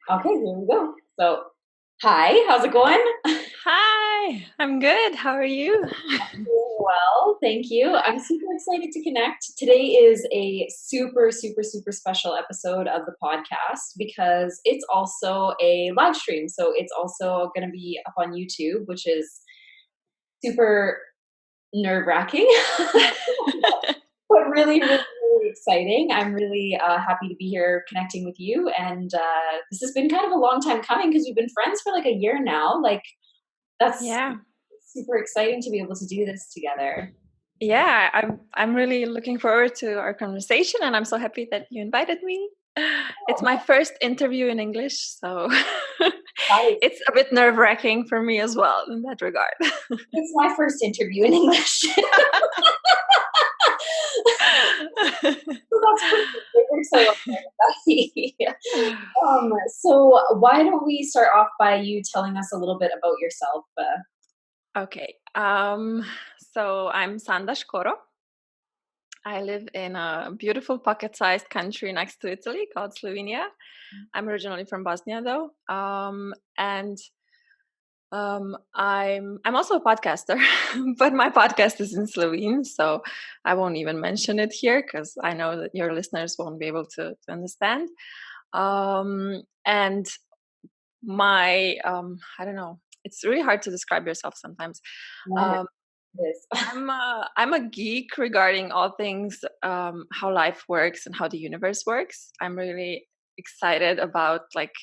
Okay, here we go. So, hi, how's it going? Hi, I'm good. How are you? Doing well, thank you. I'm super excited to connect. Today is a super, super, super special episode of the podcast because it's also a live stream. So it's also going to be up on YouTube, which is super nerve-wracking, but really, really, really exciting. I'm really happy to be here connecting with you. And this has been kind of a long time coming because we've been friends for like a year now. Like, that's Yeah. super exciting to be able to do this together. Yeah, I'm really looking forward to our conversation and I'm so happy that you invited me. It's Oh, my first interview in English, so that is, it's a bit nerve-wracking for me as well in that regard. it's my first interview in English. So that's perfect. We're so okay. So why don't we start off by you telling us a little bit about yourself? Okay. So I'm Sanda Skoro. I live in a beautiful pocket-sized country next to Italy called Slovenia. I'm originally from Bosnia though. I'm also a podcaster, but my podcast is in Slovene, so I won't even mention it here because I know that your listeners won't be able to understand. And my I don't know, it's really hard to describe yourself sometimes. Yeah, Um, it is. I'm a geek regarding all things how life works and how the universe works. I'm really excited about like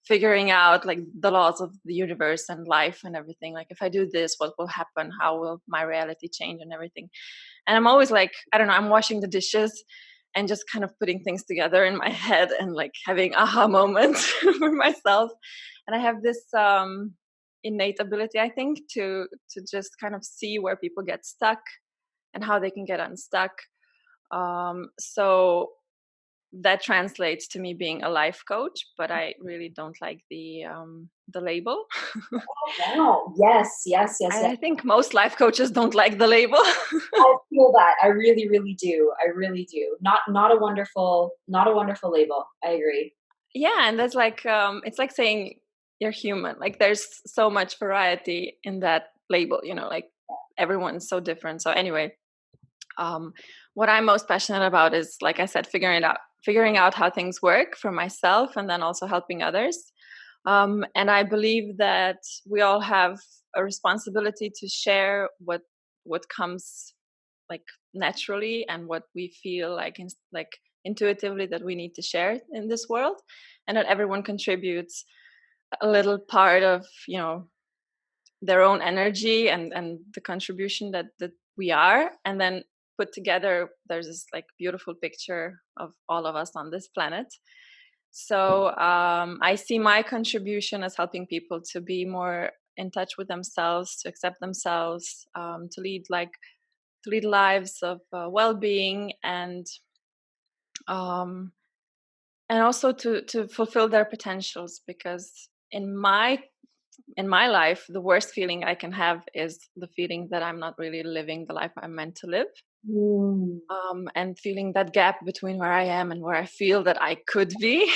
figuring out like the laws of the universe and life and everything. Like if I do this, what will happen? How will my reality change and everything? And I'm always like, I don't know, I'm washing the dishes and just kind of putting things together in my head and like having aha moments for myself. And I have this innate ability, I think, to just kind of see where people get stuck and how they can get unstuck. So that translates to me being a life coach, but I really don't like the label. Wow. Yes, yes, yes, And yes. I think most life coaches don't like the label. I feel that. I really, really do. I really do. Not a wonderful label. I agree. Yeah, and that's like it's like saying you're human. Like there's so much variety in that label, like everyone's so different. So anyway, um what I'm most passionate about is, like I said, figuring out how things work for myself and then also helping others. And I believe that we all have a responsibility to share what comes like naturally and what we feel like like intuitively that we need to share in this world, and that everyone contributes a little part of their own energy and the contribution that we are, and then put together there's this like beautiful picture of all of us on this planet. So I see my contribution as helping people to be more in touch with themselves, to accept themselves, to lead lives of well-being, um, and also to fulfill their potentials. Because in my life, the worst feeling I can have is the feeling that I'm not really living the life I'm meant to live. Mm. And feeling that gap between where I am and where I feel that I could be.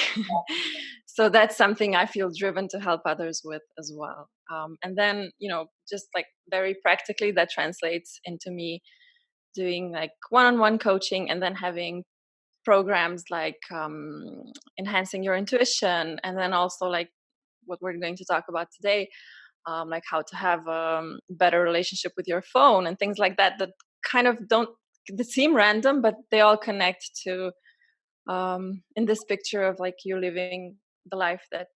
So that's something I feel driven to help others with as well. And then, just like very practically, that translates into me doing like one-on-one coaching and then having programs like enhancing your intuition, and then also like what we're going to talk about today, like how to have a better relationship with your phone and things like that kind of don't that seem random, but they all connect to in this picture of like you're living the life that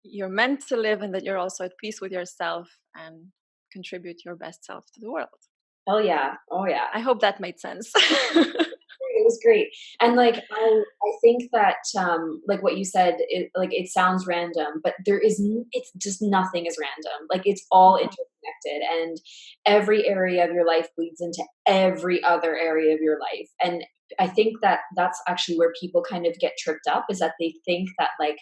you're meant to live, and that you're also at peace with yourself and contribute your best self to the world. Oh yeah. Oh yeah. I hope that made sense. It was great. And like I think that like what you said, it sounds random, but it's just nothing is random. Like it's all interconnected, and every area of your life bleeds into every other area of your life. And I think that that's actually where people kind of get tripped up, is that they think that like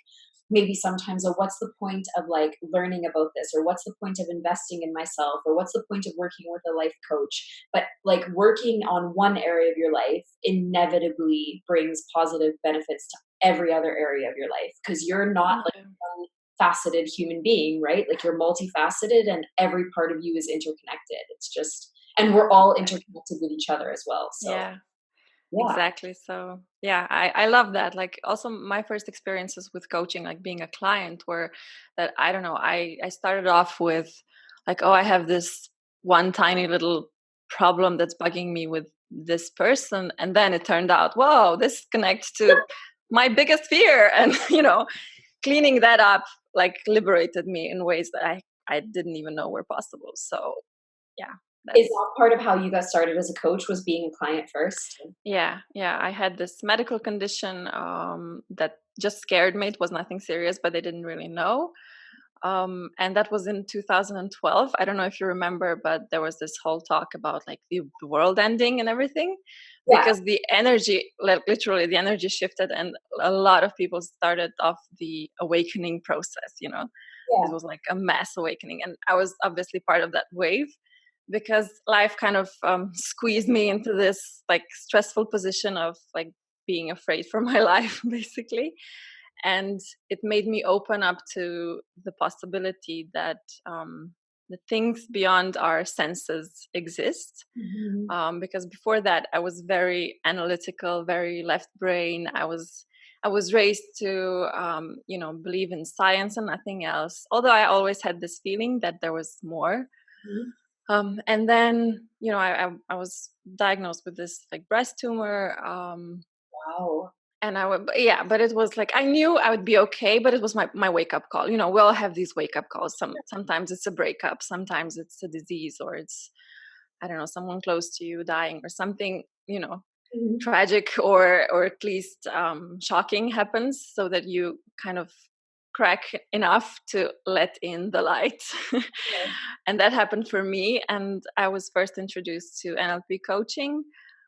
maybe sometimes, oh, what's the point of like learning about this, or what's the point of investing in myself, or what's the point of working with a life coach? But like working on one area of your life inevitably brings positive benefits to every other area of your life, because you're not like Yeah. faceted human being, right? Like you're multifaceted and every part of you is interconnected. It's just, and we're all interconnected with each other as well. So Yeah. yeah. Exactly. So yeah, I love that. Like also my first experiences with coaching, like being a client, were that I don't know, I started off with like, oh, I have this one tiny little problem that's bugging me with this person. And then it turned out, whoa, this connects to my biggest fear. And cleaning that up like liberated me in ways that I didn't even know were possible. So yeah, Is that's that part of how you got started as a coach, was being a client first? yeah. I had this medical condition that just scared me. It was nothing serious, but they didn't really know. And that was in 2012. I don't know if you remember, but there was this whole talk about like the world ending and everything, Yeah, because the energy, like literally, the energy shifted, and a lot of people started off the awakening process. It yeah. was like a mass awakening, and I was obviously part of that wave because life kind of squeezed me into this like stressful position of like being afraid for my life, basically. And it made me open up to the possibility that the things beyond our senses exist. Mhm. Because before that, I was very analytical, very left brain. I was raised to believe in science and nothing else. Although I always had this feeling that there was more. Mhm. And then I was diagnosed with this like breast tumor. Wow. And yeah, but it was like I knew I would be okay, but it was my wake up call. We all have these wake up calls. Sometimes it's a breakup, sometimes it's a disease, or it's, I don't know, someone close to you dying or something, Mhm. tragic or at least shocking happens, so that you kind of crack enough to let in the light. And that happened for me, and I was first introduced to NLP coaching.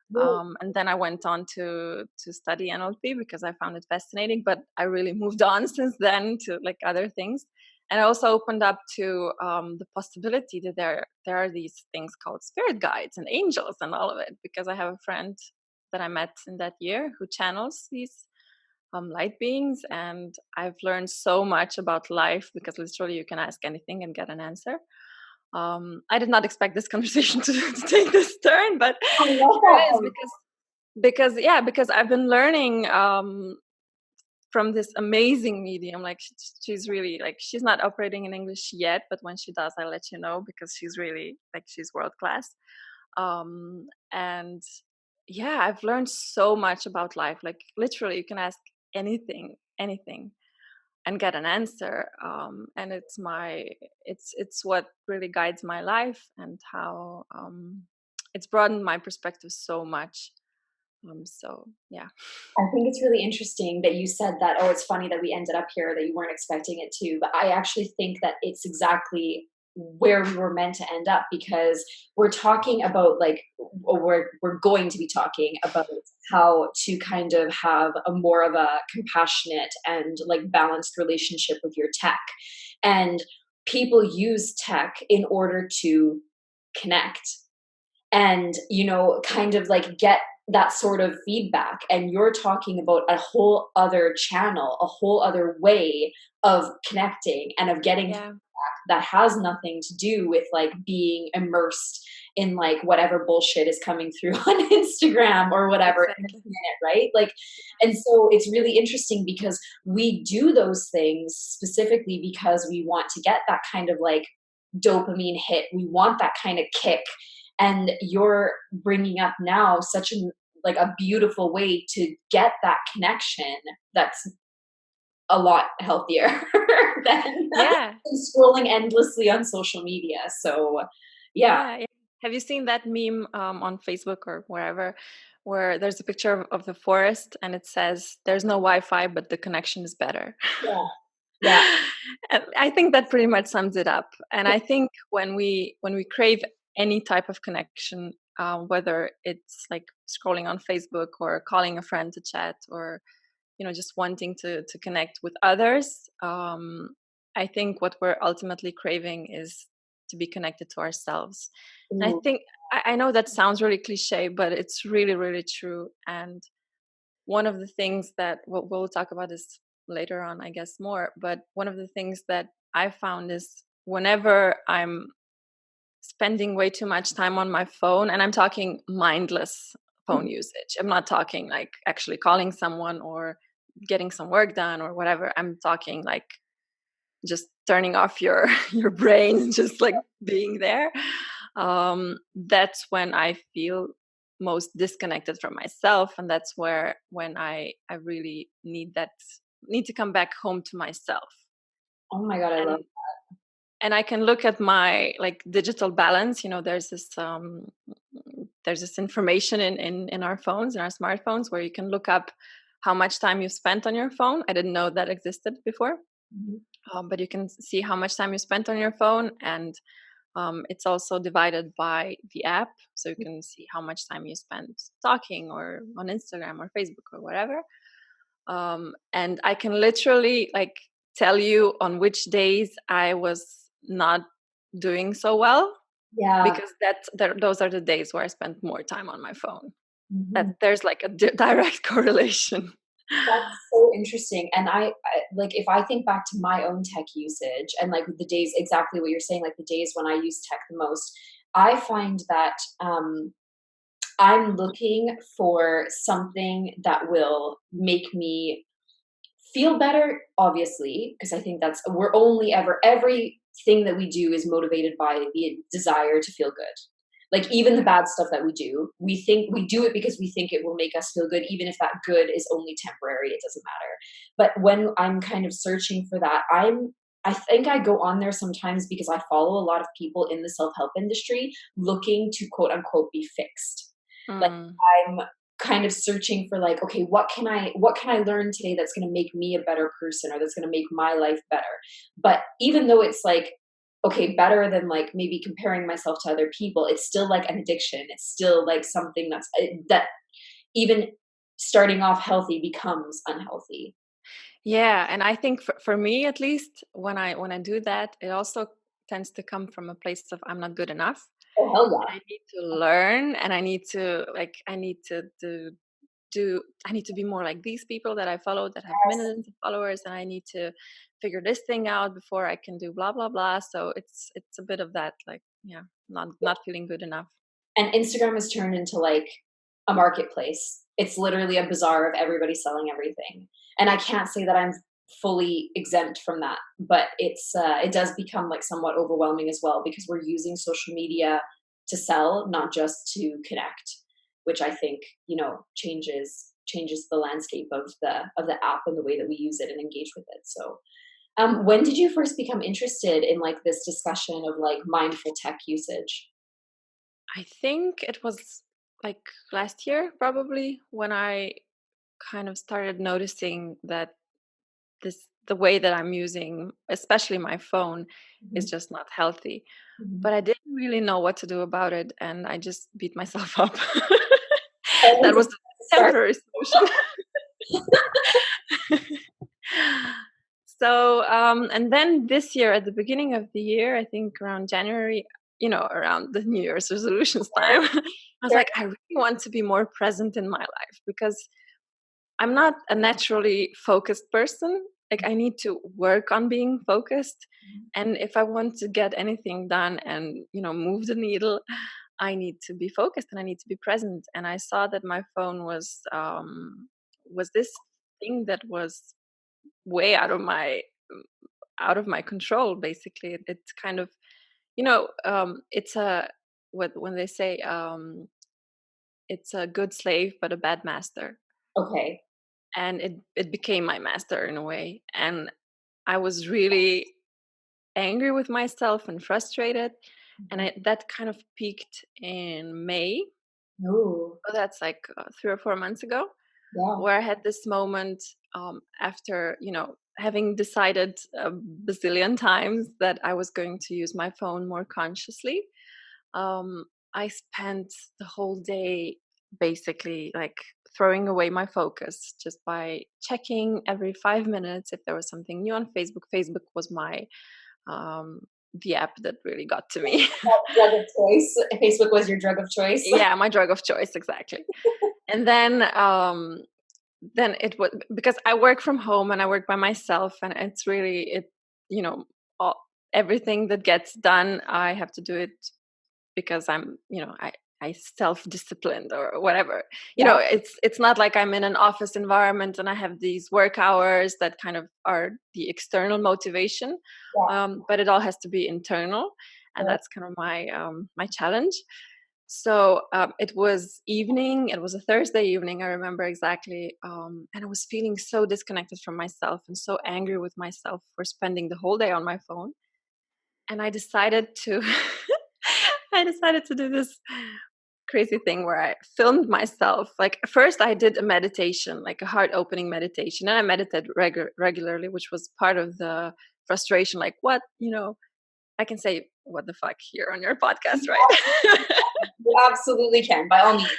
Really? And then I went on to study NLP because I found it fascinating. But I really moved on since then to like other things, and I also opened up to the possibility that there are these things called spirit guides and angels and all of it. Because I have a friend that I met in that year who channels these light beings, and I've learned so much about life because literally you can ask anything and get an answer. I did not expect this conversation to take this turn, but I love here it is, that. because I've been learning from this amazing medium. Like she's really like, she's not operating in English yet, but when she does, I'll let you know, because she's really like, she's world class. And yeah, I've learned so much about life. Like literally, you can ask anything, and get an answer. And it's what really guides my life, and how it's broadened my perspective so much. So yeah. I think it's really interesting that you said that, "Oh, it's funny that we ended up here, that you weren't expecting it to," but I actually think that it's exactly where we were meant to end up, because we're talking about, like, we're going to be talking about how to kind of have a more of a compassionate and, like, balanced relationship with your tech, and people use tech in order to connect and kind of like get that sort of feedback, and you're talking about a whole other channel, a whole other way of connecting and of getting Yeah, that has nothing to do with like being immersed in like whatever bullshit is coming through on Instagram or whatever in a exactly. minute, right? Like, and so it's really interesting because we do those things specifically because we want to get that kind of like dopamine hit. We want that kind of kick, and you're bringing up now such like a beautiful way to get that connection that's a lot healthier than Yeah, scrolling endlessly on social media. So yeah. yeah, yeah. Have you seen that meme on Facebook or wherever, where there's a picture of the forest and it says, "There's no Wi-Fi, but the connection is better." Yeah. Yeah. And I think that pretty much sums it up. And I think when we crave any type of connection, whether it's like scrolling on Facebook or calling a friend to chat, or just wanting to connect with others, I think what we're ultimately craving is to be connected to ourselves. And I Ooh. think I know that sounds really cliche, but it's really really true. And one of the things that what we'll talk about is later on, I guess, more. But one of the things that I found is whenever I'm spending way too much time on my phone, and I'm talking mindless phone Mhm. usage. I'm not talking like actually calling someone or getting some work done or whatever. I'm talking like just turning off your your brain, just like being there. That's when I feel most disconnected from myself, and that's where when I really need to come back home to myself. Oh my god, I love. And I can look at my like digital balance. There's this information in our phones, in our smartphones, where you can look up how much time you spent on your phone. I didn't know that existed before. Mhm. But you can see how much time you spent on your phone, and it's also divided by the app, so you can see how much time you spent talking or on Instagram or Facebook or whatever. And I can literally like tell you on which days I was not doing so well, Yeah. because those are the days where I spent more time on my phone. That Mhm. there's like a direct correlation. That's so interesting, and like, if I think back to my own tech usage and, like, the days exactly what you're saying, like, the days when I use tech the most, I find that, I'm looking for something that will make me feel better, obviously, because I think that's we're only ever everything that we do is motivated by the desire to feel good. Like even the bad stuff that we do, we think we do it because we think it will make us feel good, even if that good is only temporary, it doesn't matter. But when I'm kind of searching for that, I think I go on there sometimes because I follow a lot of people in the self-help industry looking to quote unquote be fixed. Like Mm. I'm kind of searching for like, okay, what can I learn today that's going to make me a better person or that's going to make my life better. But even though it's like, okay, better than like maybe comparing myself to other people, it's still like an addiction. It's still like something that even starting off healthy becomes unhealthy. Yeah, and I think for me at least, when I do that, it also tends to come from a place of I'm not good enough. Oh hell yeah. I need to learn, and I need to be more like these people that I follow that have Yes. millions of followers, and I need to figure this thing out before I can do blah blah blah. So it's a bit of that, like, yeah, not feeling good enough. And Instagram has turned into like a marketplace. It's literally a bazaar of everybody selling everything. And I can't say that I'm fully exempt from that, but it does become like somewhat overwhelming as well because we're using social media to sell, not just to connect, which I think, changes the landscape of the app and the way that we use it and engage with it. So when did you first become interested in like this discussion of like mindful tech usage? I think it was like last year, probably, when I kind of started noticing that the way that I'm using, especially my phone, is Mhm. just not healthy. Mhm. But I didn't really know what to do about it, and I just beat myself up. That Always a was a good start. temporary solution. So, and then this year, at the beginning of the year, I think around January, around the New Year's resolutions time, I was Sure. like, I really want to be more present in my life, because I'm not a naturally focused person. Like, I need to work on being focused. And if I want to get anything done and, move the needle, I need to be focused and I need to be present. And I saw that my phone was this thing that was way out of my control. Basically, it's kind of, it's a what when they say, it's a good slave but a bad master. Okay. And it became my master in a way, and I was really angry with myself and frustrated. And Mhm. that kind of peaked in May. Ooh, So that's like 3 or 4 months ago, yeah. where I had this moment, after having decided a bazillion times that I was going to use my phone more consciously. um, I spent the whole day basically like throwing away my focus just by checking every 5 minutes if there was something new on Facebook. Facebook was um, the app that really got to me. Drug of choice. Facebook was your drug of choice. Yeah, my drug of choice, exactly. And then then it was because I work from home and I work by myself, and it's really you know, all, everything that gets done, I have to do it because I self-disciplined or whatever. Yeah. It's not like I'm in an office environment and I have these work hours that kind of are the external motivation, Yeah. but it all has to be internal, and Yeah. that's kind of my challenge. So it was evening. It was a Thursday evening. I remember exactly, and I was feeling so disconnected from myself and so angry with myself for spending the whole day on my phone. And I decided to, I decided to do this crazy thing where I filmed myself. Like first, I did a meditation, like a heart opening meditation, and I meditated regularly, which was part of the frustration. Like what, I can say what the fuck here on your podcast, right? You absolutely can, by all means.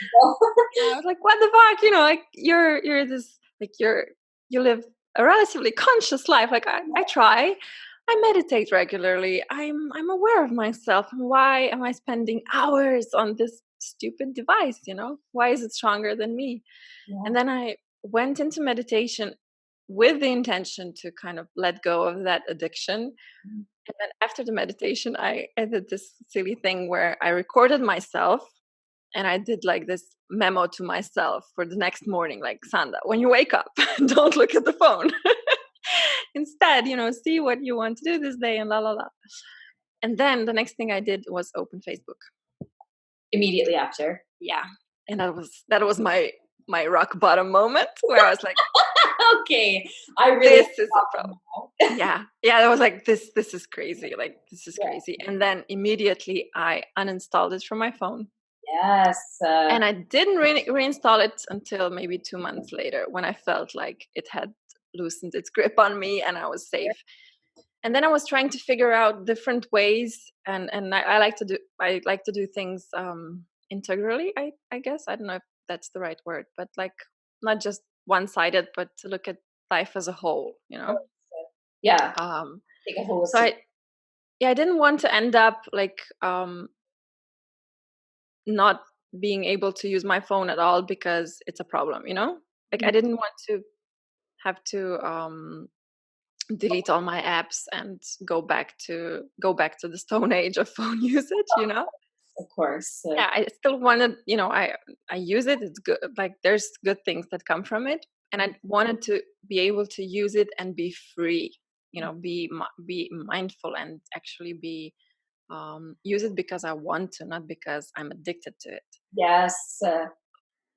Yeah, I was like, what the fuck? Like you're this like you live a relatively conscious life. Like I try. I meditate regularly. I'm aware of myself. Why am I spending hours on this stupid device? Why is it stronger than me? Yeah. And then I went into meditation with the intention to kind of let go of that addiction. And then after the meditation, I did this silly thing where I recorded myself and I did like this memo to myself for the next morning, like, Sanda, when you wake up, don't look at the phone. Instead, see what you want to do this day and la la la. And then the next thing I did was open Facebook. Immediately after. Yeah. And that was my rock bottom moment where I was like, Okay. I really this is a problem. Yeah. Yeah. I was like, this is crazy. Like, this is yeah. crazy. And then immediately I uninstalled it from my phone. Yes. And I didn't reinstall it until maybe 2 months later, when I felt like it had loosened its grip on me and I was safe. And then I was trying to figure out different ways, and I like to do things integrally. I guess I don't know if that's the right word, but like not just one-sided, but to look at life as a whole. Yeah. Um, Take a so holistic. I didn't want to end up like not being able to use my phone at all because it's a problem. Like I didn't want to have to delete all my apps and go back to the stone age of phone usage. Of course. Yeah, I still wanted, I use it. It's good. Like there's good things that come from it, and I wanted to be able to use it and be free. Be mindful and actually be use it because I want to, not because I'm addicted to it. Yes.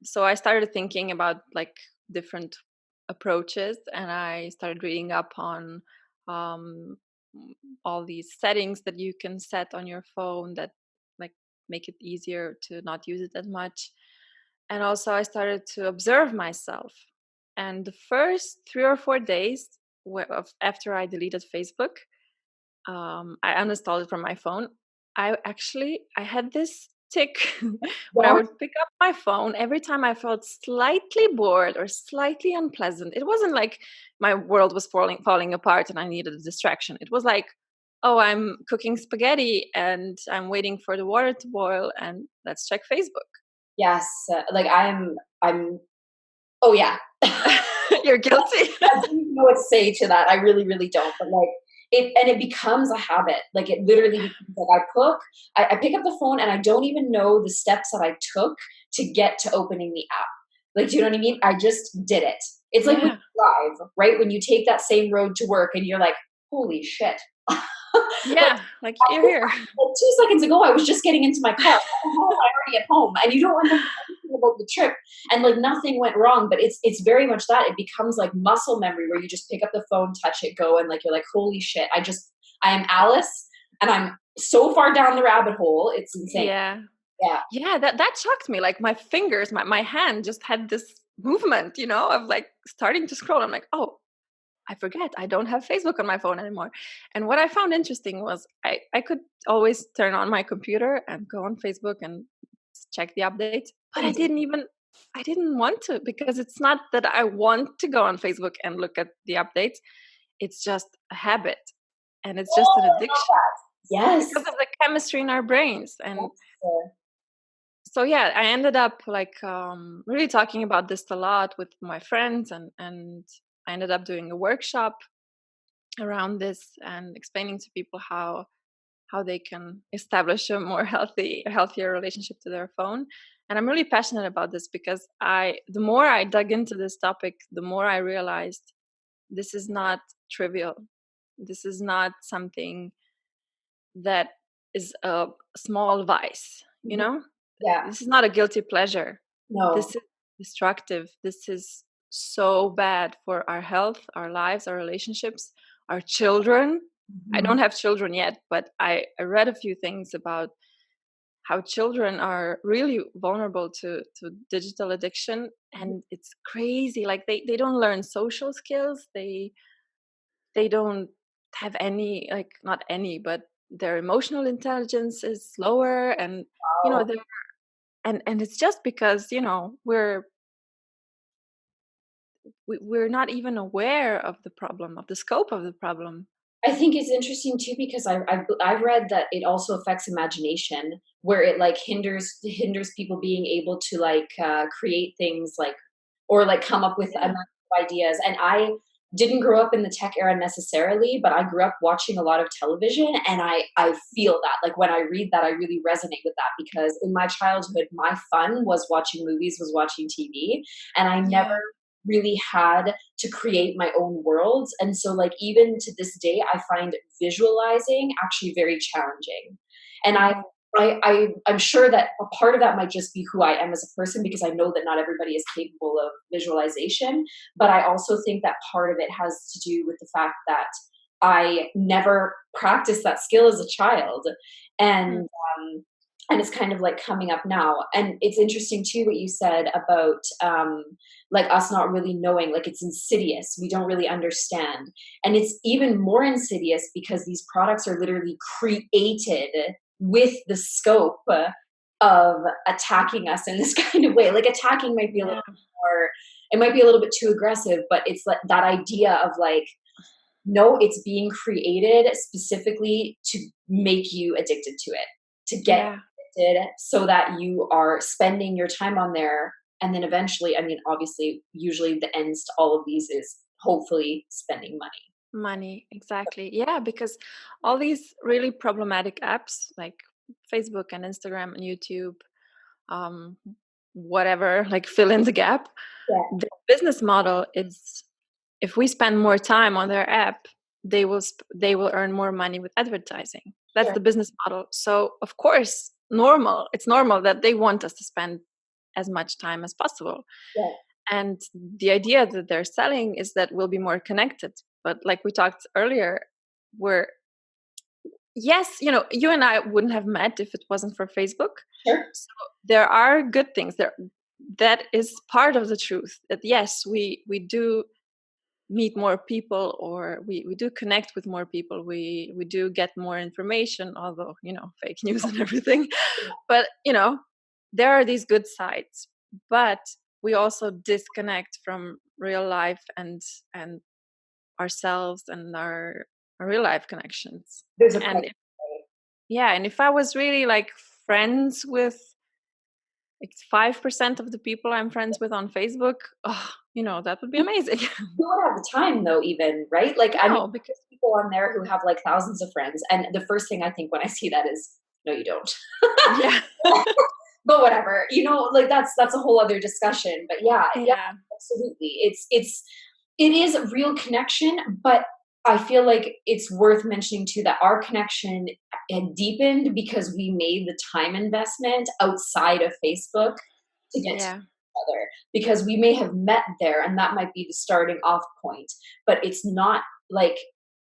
So I started thinking about like different approaches, and I started reading up on um, all these settings that you can set on your phone that like make it easier to not use it as much. And also I started to observe myself. And the first 3 or 4 days after I deleted Facebook, I uninstalled it from my phone. I had this tick where I Yeah. would pick up my phone every time I felt slightly bored or slightly unpleasant. It wasn't like my world was falling apart and I needed a distraction. It was like, oh, I'm cooking spaghetti and I'm waiting for the water to boil, and let's check Facebook. Yes. Like I'm. Oh yeah. You're guilty. I don't even know what to say to that. I really, really don't. But like it becomes a habit. Like it literally becomes like I pick up the phone and I don't even know the steps that I took to get to opening the app. Like, do you know what I mean? I just did it. It's like when Yeah. you drive, right? When you take that same road to work and you're like, holy shit. Like Yeah. Like you're here. 2 seconds ago, I was just getting into my car. How am I already at home? And you don't remember anything about the trip, and like nothing went wrong. But it's very much that it becomes like muscle memory where you just pick up the phone, touch it, go, and like you're like, holy shit! I am Alice, and I'm so far down the rabbit hole. It's insane. Yeah. Yeah. Yeah, that shocked me. Like my fingers, my hand just had this movement, of like starting to scroll. I'm like, oh, I forget. I don't have Facebook on my phone anymore. And what I found interesting was I could always turn on my computer and go on Facebook and check the updates, but I didn't want to, because it's not that I want to go on Facebook and look at the updates. It's just a habit, and it's just an addiction Yes. because of the chemistry in our brains. And Yes. so yeah, I ended up like really talking about this a lot with my friends, and I ended up doing a workshop around this and explaining to people how they can establish a more healthier relationship to their phone. And I'm really passionate about this because the more I dug into this topic, the more I realized this is not trivial. This is not something that is a small vice, you Mhm. know? Yeah. This is not a guilty pleasure. No. This is destructive. This is so bad for our health, our lives, our relationships, our children. I Mhm. don't have children yet, but I read a few things about how children are really vulnerable to digital addiction. And it's crazy. Like they don't learn social skills. They don't have any, like, not any, but their emotional intelligence is lower. And you know Wow. they're and it's just because we're not even aware of the problem, of the scope of the problem. I think it's interesting too because I've read that it also affects imagination, where it like hinders people being able to like create things like or like come up with Yeah. ideas. And I didn't grow up in the tech era necessarily, but I grew up watching a lot of television, and I feel that like when I read that, I really resonate with that because in my childhood, my fun was watching movies, was watching TV, and I never Yeah. really had to create my own worlds. And so, like, even to this day, I find visualizing actually very challenging. And Mhm. I'm sure that a part of that might just be who I am as a person because I know that not everybody is capable of visualization. But I also think that part of it has to do with the fact that I never practiced that skill as a child. And Mm. and it's kind of like coming up now. And it's interesting too what you said about like us not really knowing, like it's insidious, we don't really understand. And it's even more insidious because these products are literally created with the scope of attacking us in this kind of way. Like attacking might be a little Yeah. more, it might be a little bit too aggressive, but it's like that idea of like, no, it's being created specifically to make you addicted to it, to get Yeah. addicted so that you are spending your time on there. And then eventually, I mean, obviously, usually the ends to all of these is hopefully spending money. Money, exactly. Yeah, because all these really problematic apps like Facebook and Instagram and YouTube, um, whatever, like fill in the gap. Yeah, The business model is if we spend more time on their app, they will earn more money with advertising. That's sure. the business model. So of course, it's normal that they want us to spend as much time as possible. Yeah, And the idea that they're selling is that we'll be more connected. But like we talked earlier, we're yes, you and I wouldn't have met if it wasn't for Facebook. sure. So there are good things there. That is part of the truth. That yes, we do meet more people, or we do connect with more people. We do get more information, although fake news and everything. But there are these good sides. But we also disconnect from real life and ourselves and our real life connections. There's a And price. if, yeah, and if I was really like friends with like 5% of the people I'm friends with on Facebook, oh, that would be amazing. You don't have the time though, even, right? Like, I mean, No, because there's people on there who have like thousands of friends, and the first thing I think when I see that is, no, you don't. yeah, But whatever, like that's a whole other discussion. But yeah, yeah, yeah, absolutely. It is a real connection, but I feel like it's worth mentioning too that our connection had deepened because we made the time investment outside of Facebook to get to yeah, each other. Because we may have met there and that might be the starting off point, but it's not like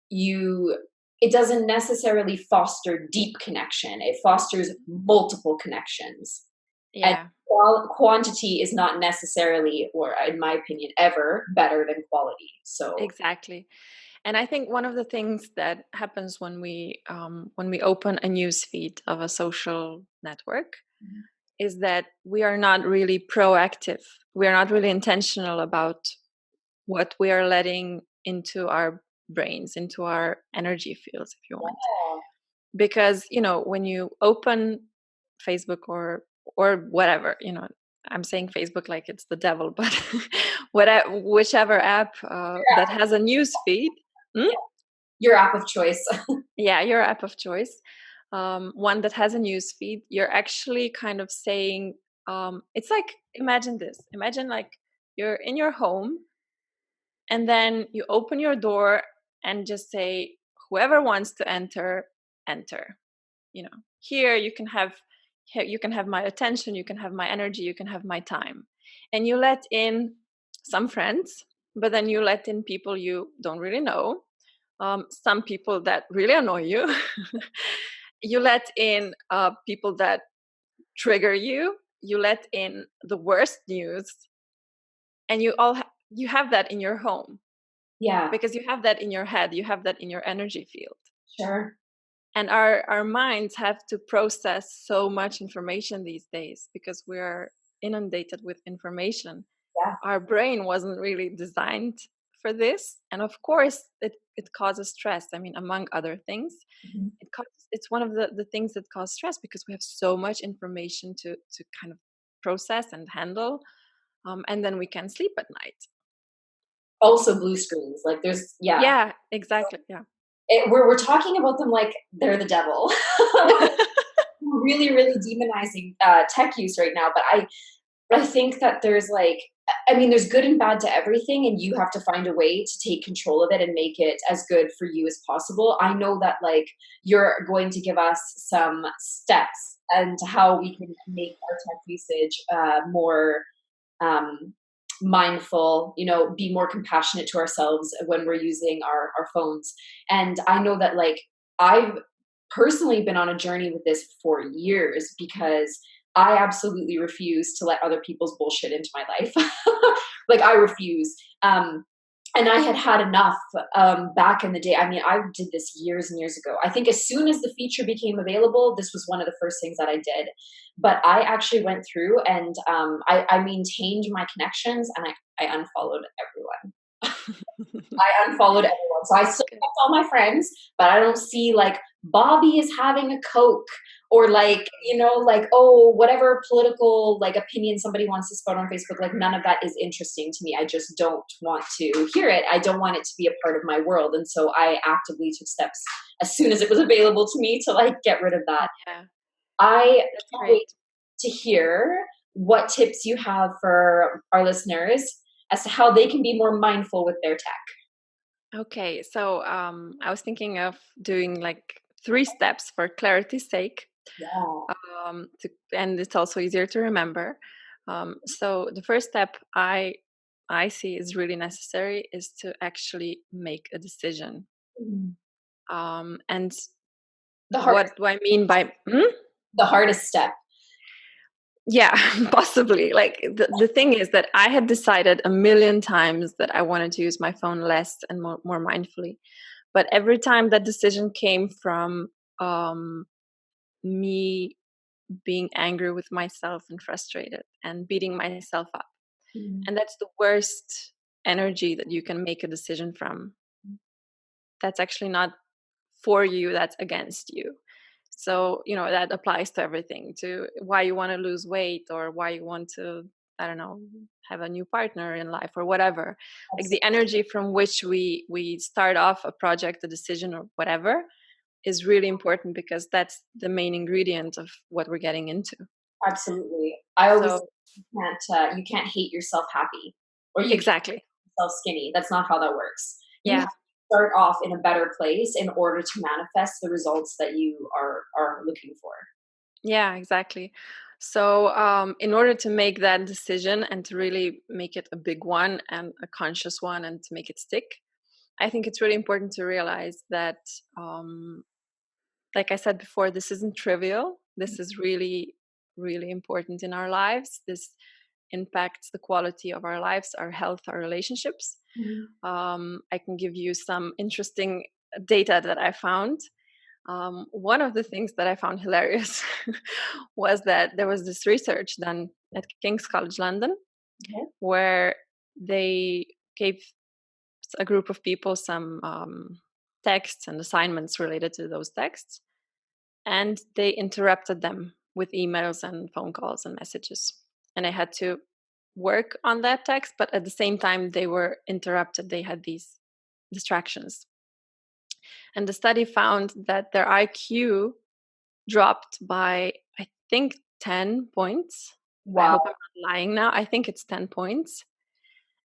you it doesn't necessarily foster deep connection. It fosters multiple connections. And yeah. quantity is not necessarily, or in my opinion, ever better than quality. So, Exactly. And I think one of the things that happens when we open a news feed of a social network is that we are not really proactive. We are not really intentional about what we are letting into our brains, into our energy fields, if you want. yeah, Because when you open Facebook or whatever, I'm saying Facebook like it's the devil, but whatever, whichever app that has a news feed. Hmm? Your app of choice. Yeah, your app of choice. One that has a news feed. You're actually kind of saying, it's like, imagine this. Imagine like you're in your home, and then you open your door and just say, whoever wants to enter, enter. Here you can have my attention, you can have my energy, you can have my time. And you let in some friends, but then you let in people you don't really know, some people that really annoy you. You let in people that trigger you. You let in the worst news, and you have that in your home, Yeah, because you have that in your head, you have that in your energy field. sure. And our minds have to process so much information these days because we're inundated with information. Yeah. Our brain wasn't really designed for this, and of course it causes stress. I mean, among other things, Mhm. it's one of the things that cause stress, because we have so much information to kind of process and handle, and then we can sleep at night. Also blue screens, like there's yeah. Yeah, exactly. Yeah. We're talking about them like they're the devil. We're really, really demonizing tech use right now, but I think that there's like, I mean, there's good and bad to everything, and you have to find a way to take control of it and make it as good for you as possible. I know that like you're going to give us some steps and how we can make our tech usage more um, mindful, be more compassionate to ourselves when we're using our phones. And I know that like I've personally been on a journey with this for years because I absolutely refuse to let other people's bullshit into my life. Like I refuse. And I had had enough back in the day. I mean, I did this years and years ago. I think as soon as the feature became available, this was one of the first things that I did. But I actually went through and I maintained my connections and I unfollowed everyone. I unfollowed everyone. So I still Okay. kept all my friends, but I don't see like Bobby is having a Coke or like, like, oh, whatever political like opinion somebody wants to spout on Facebook, like none of that is interesting to me. I just don't want to hear it. I don't want it to be a part of my world. And so I actively took steps as soon as it was available to me to like get rid of that. Yeah, I that's can't wait great. to hear what tips you have for our listeners as to how they can be more mindful with their tech. Okay, so I was thinking of doing like 3 steps for clarity's sake, Yeah. and it's also easier to remember. So the first step I see is really necessary is to actually make a decision. Mhm. And The hardest what do I mean by? Hmm? the hardest step. Yeah, possibly. Like the thing is that I had decided a million times that I wanted to use my phone less and more mindfully. But every time that decision came from um, me being angry with myself and frustrated and beating myself up. Mhm. And that's the worst energy that you can make a decision from. That's actually not for you, that's against you. So, that applies to everything, to why you want to lose weight or why you want to, I don't know, have a new partner in life or whatever. Like the Absolutely. energy from which we start off a project, a decision, or whatever is really important, because that's the main ingredient of what we're getting into. Absolutely. I always So, say you can't hate yourself happy or you can't exactly. hate yourself skinny. That's not how that works. You have Yeah. to start off in a better place in order to manifest the results that you are looking for. Yeah, exactly. So, in order to make that decision and to really make it a big one and a conscious one and to make it stick, I think it's really important to realize that, um, like I said before, this isn't trivial. This is really, really important in our lives. This impacts the quality of our lives, our health, our relationships. Mhm. I can give you some interesting data that I found. One of the things that I found hilarious was that there was this research done at King's College London Okay. where they gave a group of people some texts and assignments related to those texts, and they interrupted them with emails and phone calls and messages. And I had to work on that text, but at the same time, they were interrupted. They had these distractions. And the study found that their IQ dropped by, I think, 10 points. I Wow. hope I'm not lying now. I think it's 10 points.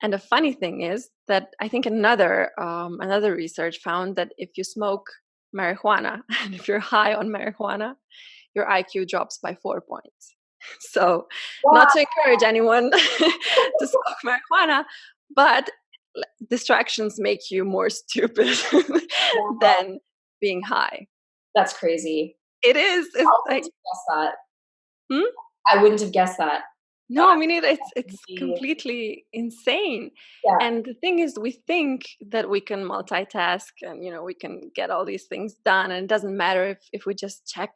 And the funny thing is that I think another research found that if you smoke marijuana and if you're high on marijuana, your IQ drops by 4 points. So, Wow. not to encourage anyone to smoke marijuana, but distractions make you more stupid Wow. than being high. That's crazy. It is. I It's wouldn't like, have guessed that. hmm? I wouldn't have guessed that. No, That I mean it's would be, completely insane. yeah. And the thing is, we think that we can multitask and we can get all these things done, and it doesn't matter if we just check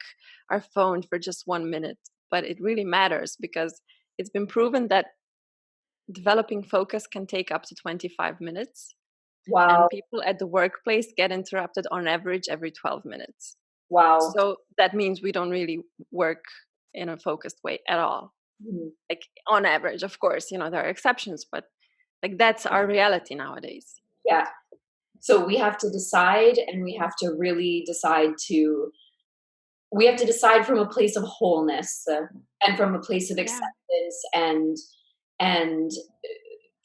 our phone for just 1 minute. But it really matters because it's been proven that developing focus can take up to 25 minutes, Wow. and people at the workplace get interrupted on average every 12 minutes. Wow. So that means we don't really work in a focused way at all. Mhm. Like on average, of course, there are exceptions, but like that's our reality nowadays. Yeah. So we have to decide, and we have to really decide to we have to decide from a place of wholeness, and from a place of Yeah. acceptance, and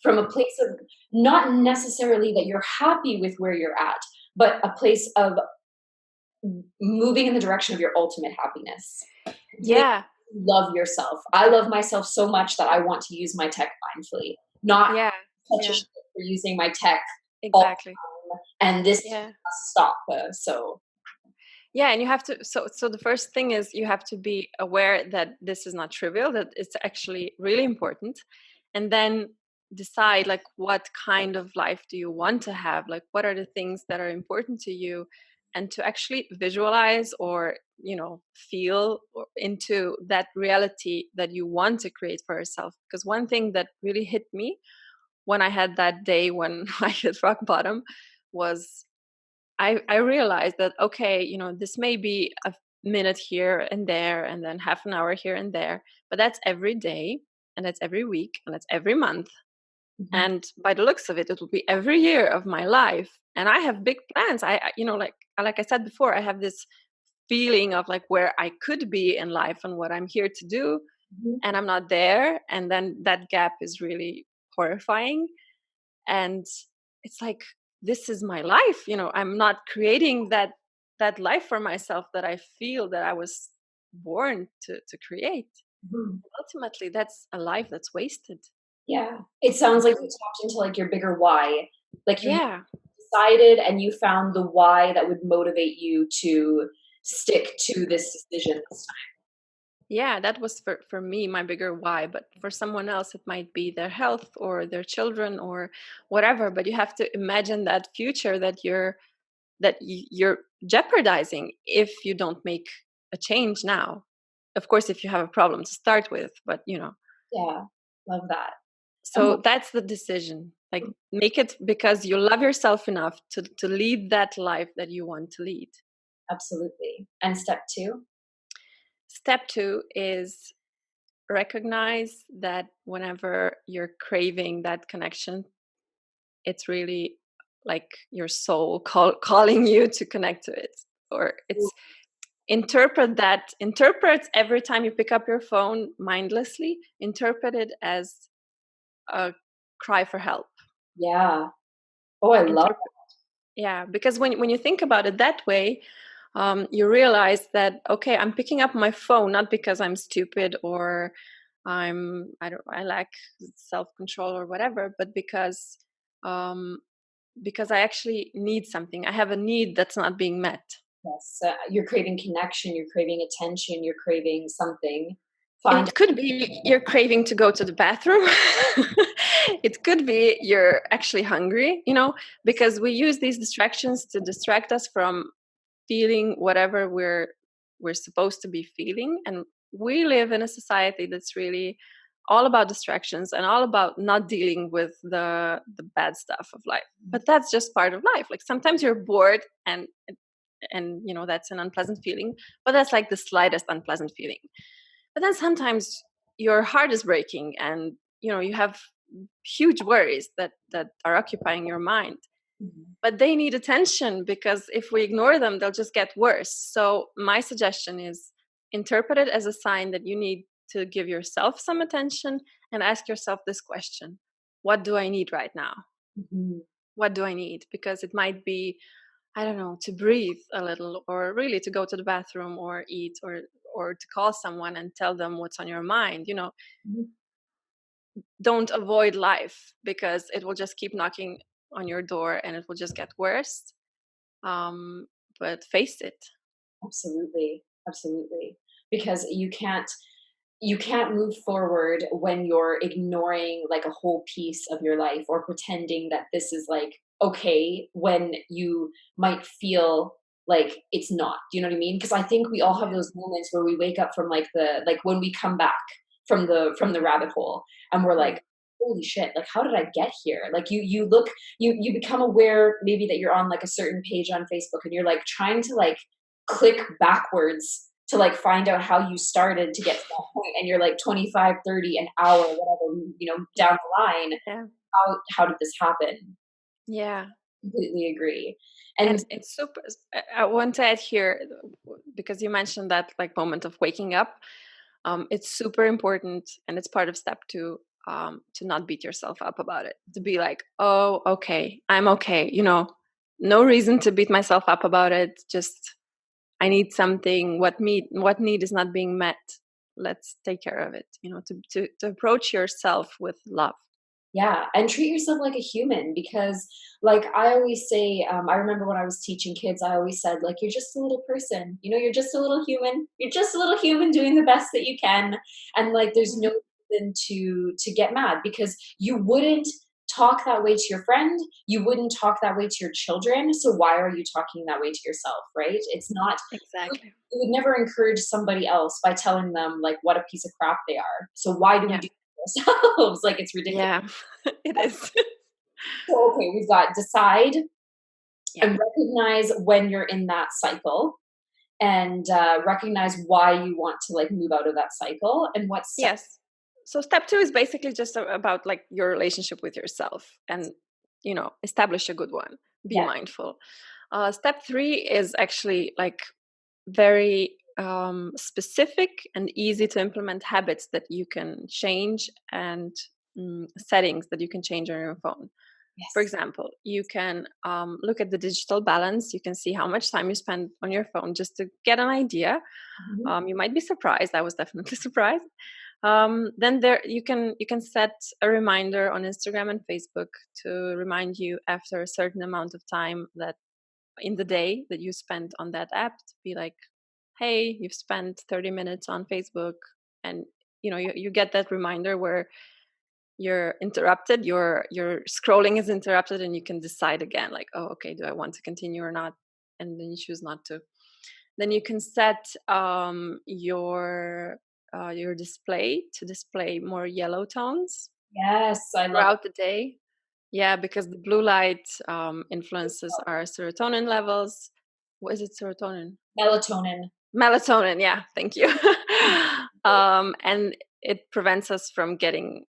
from a place of not necessarily that you're happy with where you're at, but a place of moving in the direction of your ultimate happiness. Really Yeah. love yourself. I love myself so much that I want to use my tech mindfully, not Yeah. such a Yeah. shit for using my tech all Exactly. the time, and this has Yeah. to stop. So Yeah, and you have to so the first thing is you have to be aware that this is not trivial, that it's actually really important. And then decide like what kind of life do you want to have? Like what are the things that are important to you, and to actually visualize or, feel into that reality that you want to create for yourself. Because one thing that really hit me when I had that day when I hit rock bottom was I realized that, okay, this may be a minute here and there, and then half an hour here and there, but that's every day, and that's every week, and that's every month. mhm, And by the looks of it, it will be every year of my life. And I have big plans. Like I said before, I have this feeling of like where I could be in life and what I'm here to do, mhm, and I'm not there. And then that gap is really horrifying. And it's like, this is my life, I'm not creating that life for myself that I feel that I was born to create. mhm. Ultimately, that's a life that's wasted. Yeah. It sounds like you tapped into, like, your bigger why. Like, you Yeah. decided and you found the why that would motivate you to stick to this decision this Yeah, that was for me my bigger why, but for someone else it might be their health or their children or whatever. But you have to imagine that future that you're jeopardizing if you don't make a change now. Of course, if you have a problem to start with, but Yeah. Love that. And so that's the decision. Like make it because you love yourself enough to lead that life that you want to lead. absolutely. And step 2? Step 2 is recognize that whenever you're craving that connection, it's really like your soul calling you to connect to it. Or Ooh, it's interpret every time you pick up your phone mindlessly, interpret it as a cry for help. yeah. Oh, I love Interpret, yeah, because when you think about it that way, you realize that, okay, I'm picking up my phone not because I'm stupid or I lack self control or whatever, but um, because I actually need something. I have a need that's not being met. yes. You're craving connection, you're craving attention, you're craving something. Find It could be you're craving to go to the bathroom. It could be you're actually hungry, because we use these distractions to distract us from feeling whatever we're supposed to be feeling. And we live in a society that's really all about distractions and all about not dealing with the bad stuff of life. But that's just part of life. Like sometimes you're bored and that's an unpleasant feeling, but that's like the slightest unpleasant feeling. But then sometimes your heart is breaking, and you have huge worries that are occupying your mind, Mhm. but they need attention, because if we ignore them, they'll just get worse. So my suggestion is, interpret it as a sign that you need to give yourself some attention, and ask yourself this question: what do I need right now? Mhm. What do I need? Because it might be, I don't know, to breathe a little, or really to go to the bathroom, or eat, or to call someone and tell them what's on your mind. Mhm. Don't avoid life, because it will just keep knocking on your door, and it will just get worse. um, but face it. Absolutely, absolutely. Because you can't move forward when you're ignoring like a whole piece of your life, or pretending that this is like okay when you might feel like it's not. Do you know what I mean? Because I think we all have Yeah. those moments where we wake up from like when we come back from the rabbit hole, and we're Mm. like, holy shit, like how did I get here? Like you look, you become aware maybe that you're on like a certain page on Facebook, and you're like trying to like click backwards to like find out how you started to get to that point, and you're like 25, 30, an hour, whatever, down the line. Yeah. How did this happen? Yeah. Completely agree. And And it's super. I want to add here, because you mentioned that like moment of waking up. It's super important, and it's part of step two. To not beat yourself up about it. To be like, oh, okay, I'm okay. No reason to beat myself up about it. Just, I need something. What need is not being met? Let's take care of it. To approach yourself with love. yeah, and treat yourself like a human, because like I always say, I remember when I was teaching kids, I always said like, you're just a little person, you're just a little human, you're just a little human doing the best that you can. And like there's no Yeah. reason to get mad, because you wouldn't talk that way to your friend, you wouldn't talk that way to your children, so why are you talking that way to yourself, right? It's not, Exactly. you would never encourage somebody else by telling them like what a piece of crap they are, so why do we Yeah. do it to ourselves? Like it's ridiculous. Yeah. It is. So, okay, we've got decide Yeah. and recognize when you're in that cycle, and recognize why you want to like move out of that cycle, and what's step. Yes. So step two is basically just about like your relationship with yourself, and establish a good one. Be Yeah. mindful. Step three is actually like very specific and easy to implement habits that you can change, and settings that you can change on your phone. For Yes. example, you can look at the digital balance. You can see how much time you spend on your phone, just to get an idea. Mhm. You might be surprised. I was definitely surprised. Then there you can set a reminder on Instagram and Facebook to remind you after a certain amount of time that in the day that you spend on that app, to be like, hey, you've spent 30 minutes on Facebook. And you get that reminder where you're interrupted, your scrolling is interrupted, and you can decide again, like, oh, okay, do I want to continue or not? And then you choose not to. Then you can set your display to display more yellow tones Yes, I love it. throughout the day. Yeah, because the blue light influences our serotonin levels. What is it? Serotonin? Melatonin. Melatonin. Yeah, thank you. And it prevents us from getting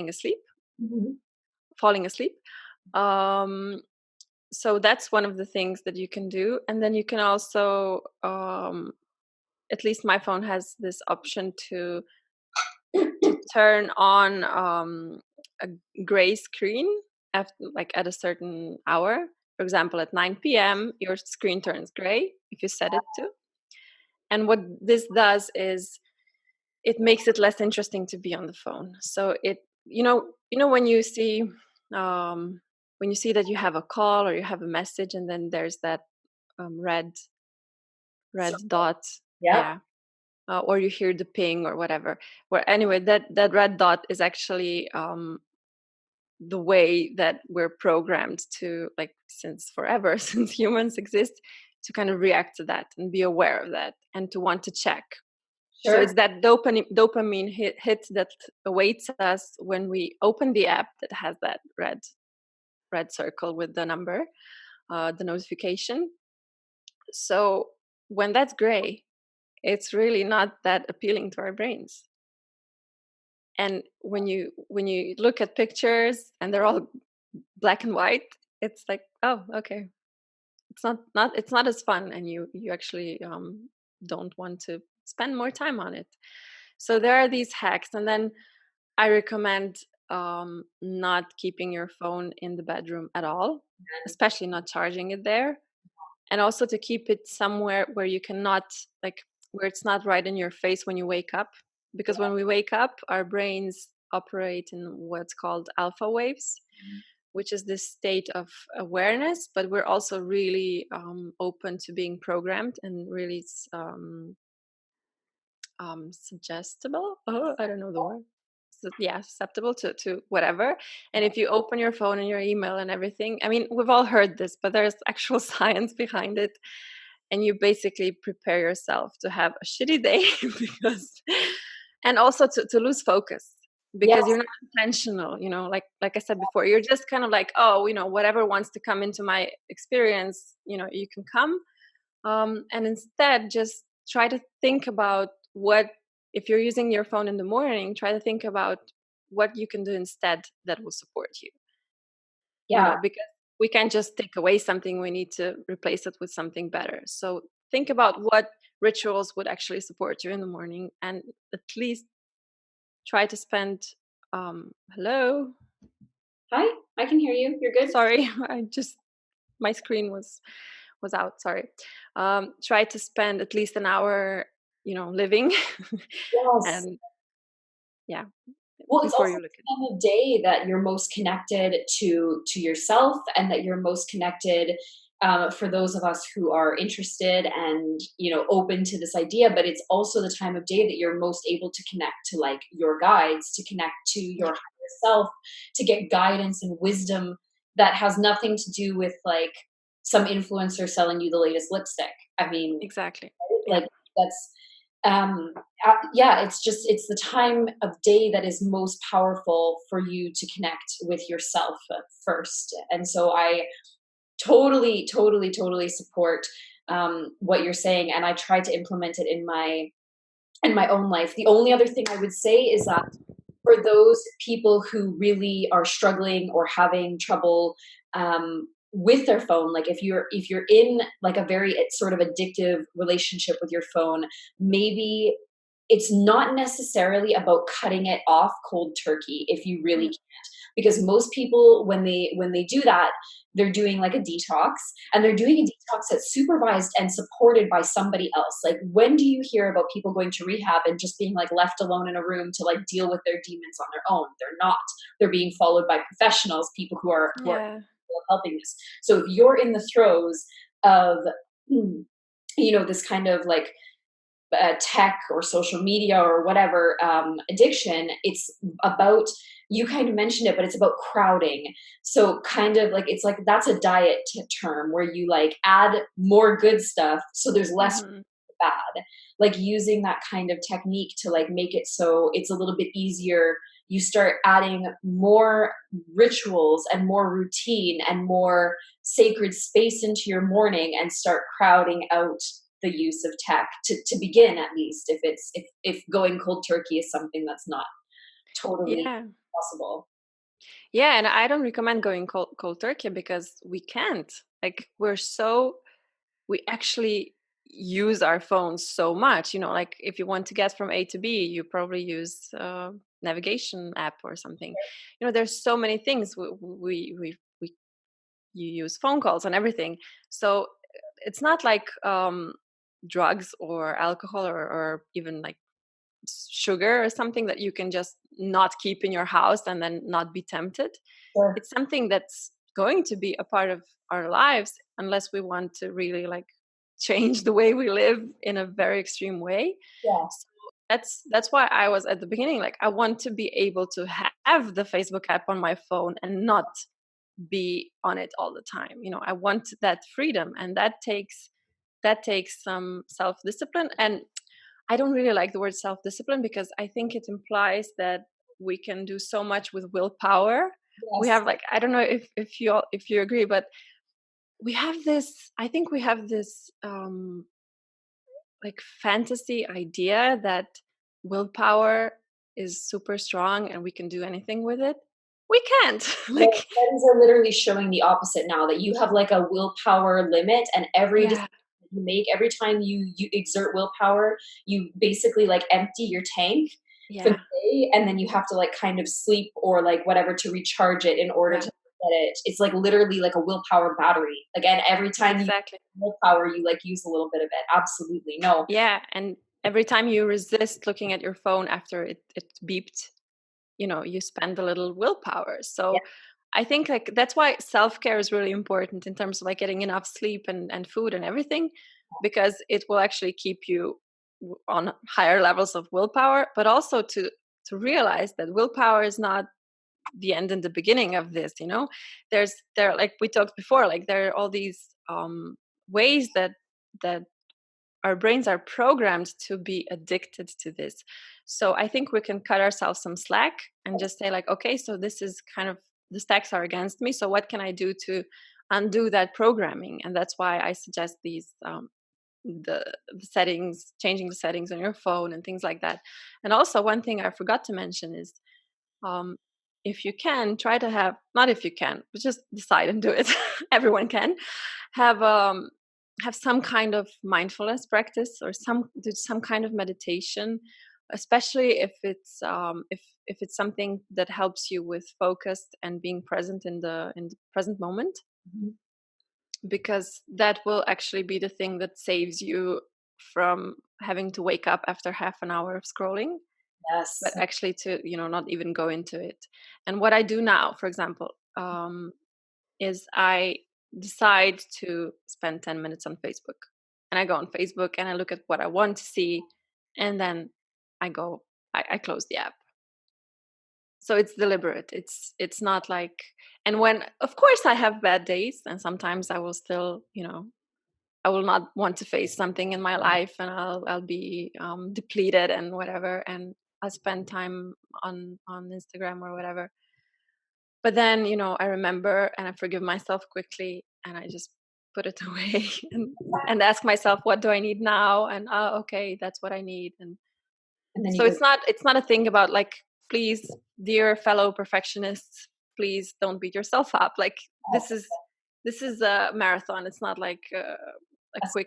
asleep, Mhm. falling asleep. Um, so that's one of the things that you can do, and then you can also, at least my phone has this option to turn on a gray screen after, like, at a certain hour. For example, at 9 p.m., your screen turns gray if you set it to. And what this does is it makes it less interesting to be on the phone. So um, when you see that you have a call or you have a message, and then there's that red So, dot. yep. Yeah. Or you hear the ping or whatever. Where anyway, that red dot is actually the way that we're programmed to, like, since forever, since humans exist, to kind of react to that and be aware of that and to want to check. So Sure. it's that dopamine hit that awaits us when we open the app that has that red circle with the number, the notification. So when that's gray, it's really not that appealing to our brains. And when you look at pictures and they're all black and white, it's like, oh, okay, it's not as fun, and you actually don't want to spend more time on it. So there are these hacks, and then I recommend not keeping your phone in the bedroom at all, especially not charging it there, and also to keep it somewhere where you cannot, like, where it's not right in your face when you wake up, because when we wake up our brains operate in what's called alpha waves, which is this state of awareness, but we're also really open to being programmed and really suggestible. Oh, I don't know the word. Yeah, susceptible to whatever. And if you open your phone and your email and everything, I mean, we've all heard this, but there's actual science behind it. And you basically prepare yourself to have a shitty day because, and also to lose focus because Yes, you're not intentional. Like I said before, you're just kind of like, oh, whatever wants to come into my experience, you can come, and instead just try to think about what, if you're using your phone in the morning, try to think about what you can do instead that will support you, yeah, because we can't just take away something, we need to replace it with something better. So think about what rituals would actually support you in the morning, and at least try to spend hello, hi, I can hear you, you're good. sorry, I just, my screen was out, sorry. Try to spend at least an hour, living Yes. and yeah, Well, it's before also you look at the time of day that you're most connected to yourself, and that you're most connected, for those of us who are interested and open to this idea. But it's also the time of day that you're most able to connect to, like, your guides, to connect to your yeah, higher self, to get guidance and wisdom that has nothing to do with, like, some influencer selling you the latest lipstick. I mean, exactly, yeah, like, that's um yeah, it's the time of day that is most powerful for you to connect with yourself first. And so I totally support what you're saying, and I try to implement it in my own life. The only other thing I would say is that for those people who really are struggling or having trouble with their phone, like if you're in like a very sort of addictive relationship with your phone, maybe it's not necessarily about cutting it off cold turkey if you really mm, can't, because most people when they do that, they're doing like a detox, and they're doing a detox that's supervised and supported by somebody else. Like, when do you hear about people going to rehab and just being like left alone in a room to like deal with their demons on their own? They're not. They're being followed by professionals, people who are yeah, helping this. So if you're in the throes of this kind of like tech or social media or whatever addiction, it's about, you kind of mentioned it, but it's about crowding. So kind of like, it's like that's a diet term where you like add more good stuff so there's less hmm, bad. Like using that kind of technique to like make it so it's a little bit easier. You start adding more rituals and more routine and more sacred space into your morning, and start crowding out the use of tech to begin, at least, if it's if going cold turkey is something that's not totally yeah, possible. yeah. And I don't recommend going cold turkey because we can't. Like, we actually use our phones so much. Like if you want to get from A to B, you probably use navigation app or something. There's so many things we you use phone calls and everything. So it's not like drugs or alcohol or even like sugar or something that you can just not keep in your house and then not be tempted. Sure. It's something that's going to be a part of our lives unless we want to really like change the way we live in a very extreme way. Yeah. So that's why I was at the beginning like, I want to be able to have the Facebook app on my phone and not be on it all the time. I want that freedom, and that takes some self discipline. And I don't really like the word self discipline because I think it implies that we can do so much with willpower. We Yes. have like, I don't know if you agree, but we have this. I think we have this like fantasy idea that willpower is super strong and we can do anything with it. We can't. Well, Like, studies are literally showing the opposite now, that you have like a willpower limit, and every decision yeah, you make, every time you exert willpower, you basically like empty your tank for the yeah, day, and then you have to like kind of sleep or like whatever to recharge it in order to yeah, get it. It's like literally like a willpower battery. Again, every time you exactly. willpower, you like use a little bit of it. Absolutely. No. Yeah. And every time you resist looking at your phone after it beeped, you spend a little willpower. Yeah. So I think like that's why self-care is really important in terms of like getting enough sleep and food and everything, because it will actually keep you on higher levels of willpower, but also to realize that willpower is not the end and the beginning of this. There, like we talked before, like there are all these ways that our brains are programmed to be addicted to this. So I think we can cut ourselves some slack and just say like, okay, so this is kind of, the stacks are against me, so what can I do to undo that programming? And that's why I suggest these the settings, changing the settings on your phone and things like that. And also one thing I forgot to mention is, um, if you can, try to have, not if you can, but just decide and do it. Everyone can have have some kind of mindfulness practice, or do some kind of meditation, especially if it's something that helps you with focus and being present in the present moment, Mhm. because that will actually be the thing that saves you from having to wake up after half an hour of scrolling, but Yes. actually to not even go into it. And what I do now, for example, is I decide to spend 10 minutes on Facebook, and I go on Facebook and I look at what I want to see, and then I go, I close the app. So it's deliberate. It's not like, and when, of course, I have bad days, and sometimes I will still, I will not want to face something in my life, and I'll be depleted and whatever, and I spend time on Instagram or whatever. But then, I remember and I forgive myself quickly, and I just put it away, and ask myself, what do I need now? And okay, that's what I need. And And then so you go, it's not a thing about like, please, dear fellow perfectionists, please don't beat yourself up. Like, this yes, is this is a marathon. It's not like a that's quick,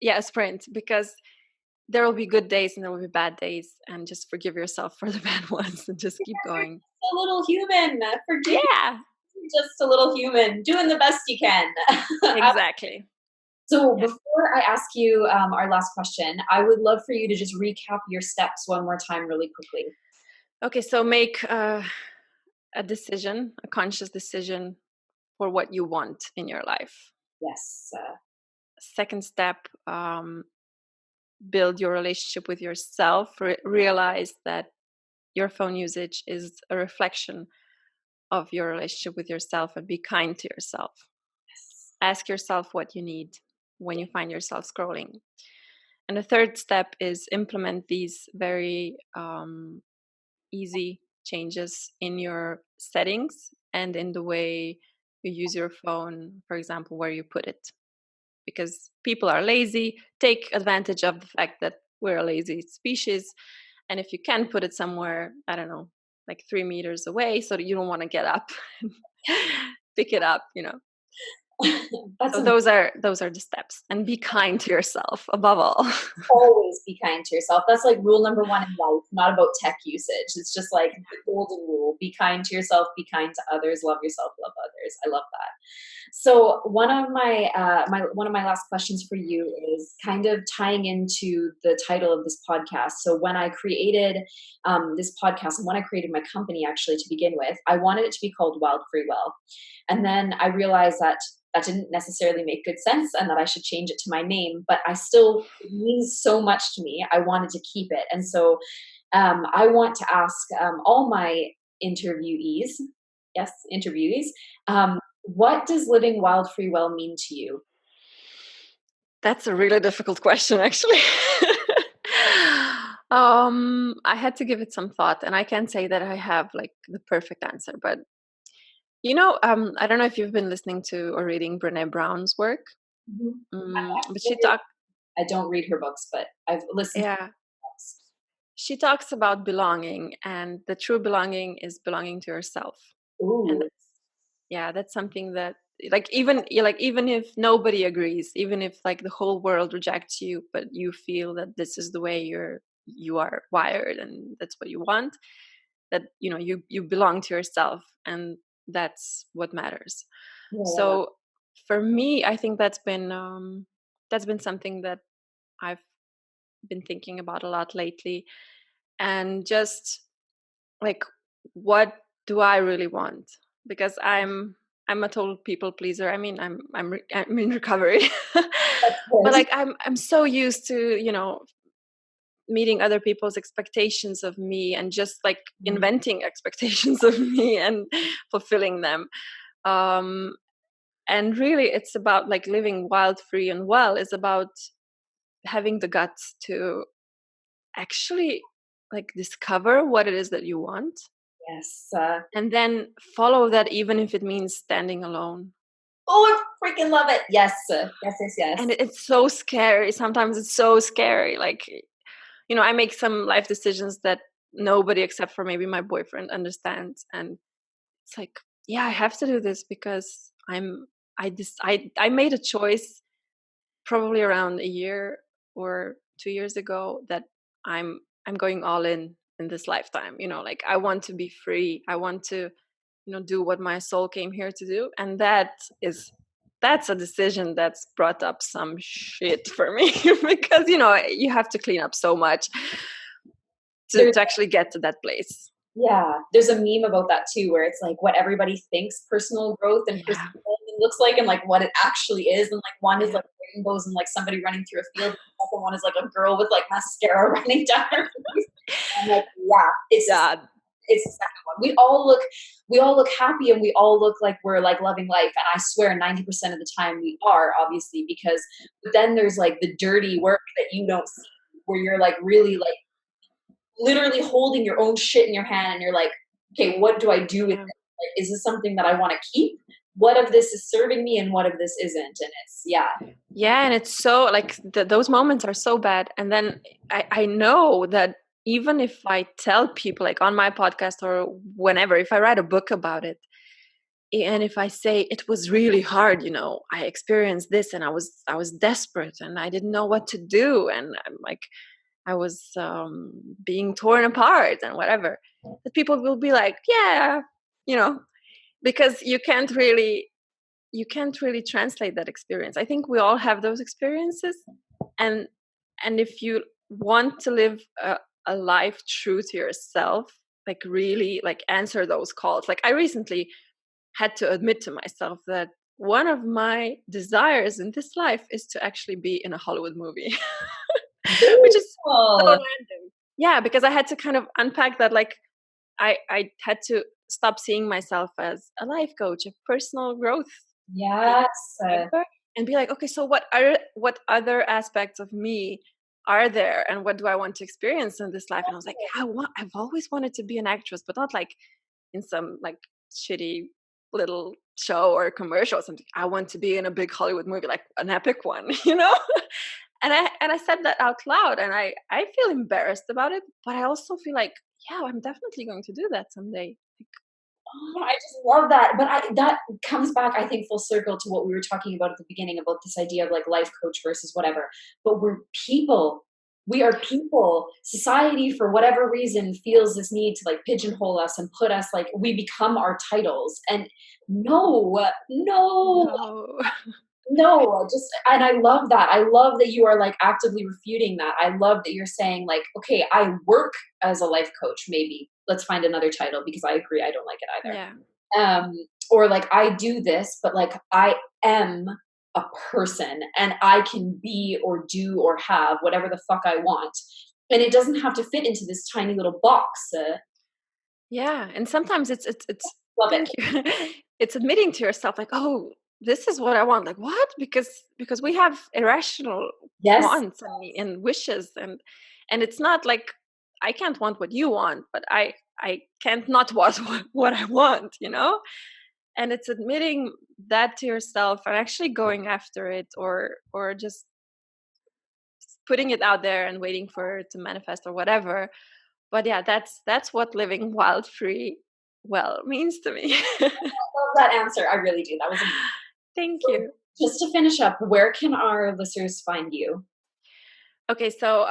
yeah, a sprint, because there will be good days and there will be bad days, and just forgive yourself for the bad ones and just keep going. a little human. Forgive Yeah, you, just a little human, doing the best you can. exactly. So Yeah. before I ask you our last question, I would love for you to just recap your steps one more time really quickly. Okay, so make a decision, a conscious decision for what you want in your life. Yes. Second step, build your relationship with yourself. Realize that your phone usage is a reflection of your relationship with yourself, and be kind to yourself. Yes. Ask yourself what you need when you find yourself scrolling. And the third step is implement these very easy changes in your settings and in the way you use your phone, for example, where you put it. Because people are lazy, take advantage of the fact that we're a lazy species. And if you can put it somewhere, I don't know, like 3 meters away, so that you don't want to get up and pick it up. That's So those are the steps. And be kind to yourself above all. always be kind to yourself. That's like rule number one in life, not about tech usage. It's just like the golden rule. Be kind to yourself, be kind to others, love yourself, love others. I love that. So one of my last questions for you is kind of tying into the title of this podcast. So when I created this podcast, and when I created my company actually to begin with, I wanted it to be called Wild Free Well. And then I realized that that didn't necessarily make good sense and that I should change it to my name, but it means so much to me. I wanted to keep it. And so I want to ask all my interviewees, yes, interviewees, what does living wild free well mean to you? That's a really difficult question, actually. I had to give it some thought, and I can't say that I have like the perfect answer. But I don't know if you've been listening to or reading Brene Brown's work, Mhm. but she talked. I don't read her books, but I've listened to Yeah. her books. She talks about belonging, and the true belonging is belonging to yourself. And Ooh, yeah, that's something that, like, even like even if nobody agrees, even if like the whole world rejects you, but you feel that this is the way you are wired and that's what you want, that you belong to yourself, and that's what matters. yeah, So for me, I think that's been something that I've been thinking about a lot lately, and just like, what do I really want? Because I'm a total people pleaser. I mean, I'm in recovery. that's But good. like, I'm so used to meeting other people's expectations of me, and just like Mhm. inventing expectations of me and fulfilling them. um and really, it's about like living wild, free, and well. Is about having the guts to actually like discover what it is that you want, Yes. and then follow that, even if it means standing alone. Oh, I freaking love it. Yes, yes, yes, And yes. it's so scary. Sometimes it's so scary. Like, I make some life decisions that nobody except for maybe my boyfriend understands. And it's like, yeah, I have to do this because I made a choice probably around a year or 2 years ago that I'm going all in this lifetime. Like, I want to be free. I want to do what my soul came here to do. And that's a decision that's brought up some shit for me because you have to clean up so much to, There's to actually get to that place. Yeah, there's a meme about that too, where it's like what everybody thinks personal growth and Yeah. personal development looks like, and like what it actually is. And like one is Yeah. like rainbows and like somebody running through a field. And the second one is like a girl with like mascara running down her face. And I'm like, yeah, Yeah. it's the second one. We all look happy and we all look like we're like loving life. And I swear 90% of the time we are, obviously, because but then there's like the dirty work that you don't see where you're like really like literally holding your own shit in your hand and you're like, okay, what do I do with Yeah. this? Like, is this something that I want to keep? What of this is serving me and what of this isn't? And it's, yeah. Yeah, and it's so like those moments are so bad. And then I know that even if I tell people, like on my podcast or whenever, if I write a book about it, and if I say it was really hard, I experienced this, and I was desperate, and I didn't know what to do, and I'm like, I was being torn apart and whatever, that people will be like, yeah, you know because you can't really translate that experience. I think we all have those experiences, and if you want to live a life true to yourself, like really like answer those calls. Like, I recently had to admit to myself that one of my desires in this life is to actually be in a Hollywood movie, Very which is so cool. random. Yeah, because I had to kind of unpack that. Like, I had to stop seeing myself as a life coach, a personal growth, Yes. whatever, and be like, okay, so what other aspects of me are there, and what do I want to experience in this life? And I was like, I've always wanted to be an actress, but not like in some like shitty little show or commercial or something. I want to be in a big Hollywood movie, like an epic one, And I said that out loud, and I feel embarrassed about it, but I also feel like, yeah, I'm definitely going to do that someday. Oh, I just love that. But that comes back, I think, full circle to what we were talking about at the beginning about this idea of like life coach versus whatever. But we're people. We are people. Society, for whatever reason, feels this need to like pigeonhole us and put us like we become our titles. And no, no, No. no, just and I love that. I love that you are like actively refuting that. I love that you're saying like, okay, I work as a life coach, maybe. Let's find another title because I agree I don't like it either. Yeah. Or like I do this, but like I am a person and I can be or do or have whatever the fuck I want. And it doesn't have to fit into this tiny little box. Yeah, and sometimes it's Love it. thank you. It's admitting to yourself like, "Oh, this is what I want." Like, "What?" Because we have irrational Yes. wants and wishes, and it's not like I can't want what you want, but I can't not want what I want. And it's admitting that to yourself and actually going after it, or just putting it out there and waiting for it to manifest or whatever. But yeah, that's what living wild free well means to me. Love that answer. I really do. That was amazing. Thank So you. just to finish up, where can our listeners find you? Okay, so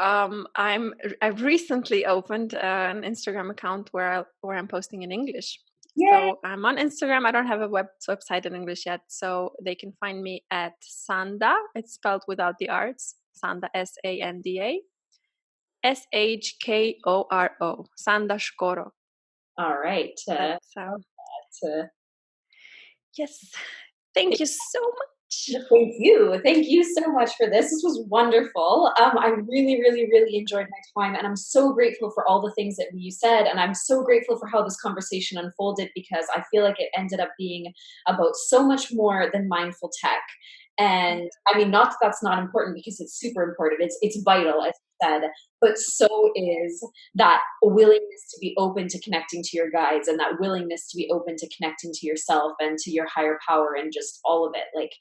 I've recently opened an Instagram account where I'm posting in English. Yay! So I'm on Instagram. I don't have a website in English yet, so they can find me at Sanda. It's spelled without the R's. Sanda, Sanda, Shkoro. Sanda Skoro. All right. That's Uh, yes. Thank you so much. Thank you. Thank you so much for this. This was wonderful. I really, really, really enjoyed my time, and I'm so grateful for all the things that you said. And I'm so grateful for how this conversation unfolded because I feel like it ended up being about so much more than mindful tech. And I mean, not that that's not important because it's super important. It's vital, as you said. But so is that willingness to be open to connecting to your guides, and that willingness to be open to connecting to yourself and to your higher power, and just all of it. Like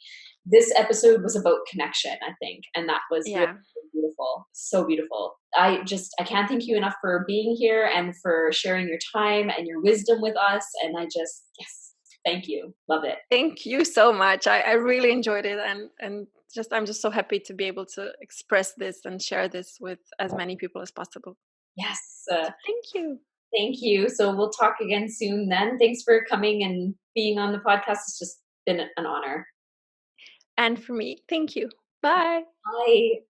this episode was about connection, I think, and that was really Yeah. beautiful. So beautiful. I can't thank you enough for being here and for sharing your time and your wisdom with us. And I just, yes, thank you. Love it. Thank you so much. I really enjoyed it, and just I'm just so happy to be able to express this and share this with as many people as possible. Yes. So thank you. Thank you. So we'll talk again soon then. Thanks for coming and being on the podcast. It's just been an honor. And for me, thank you. Bye. Bye.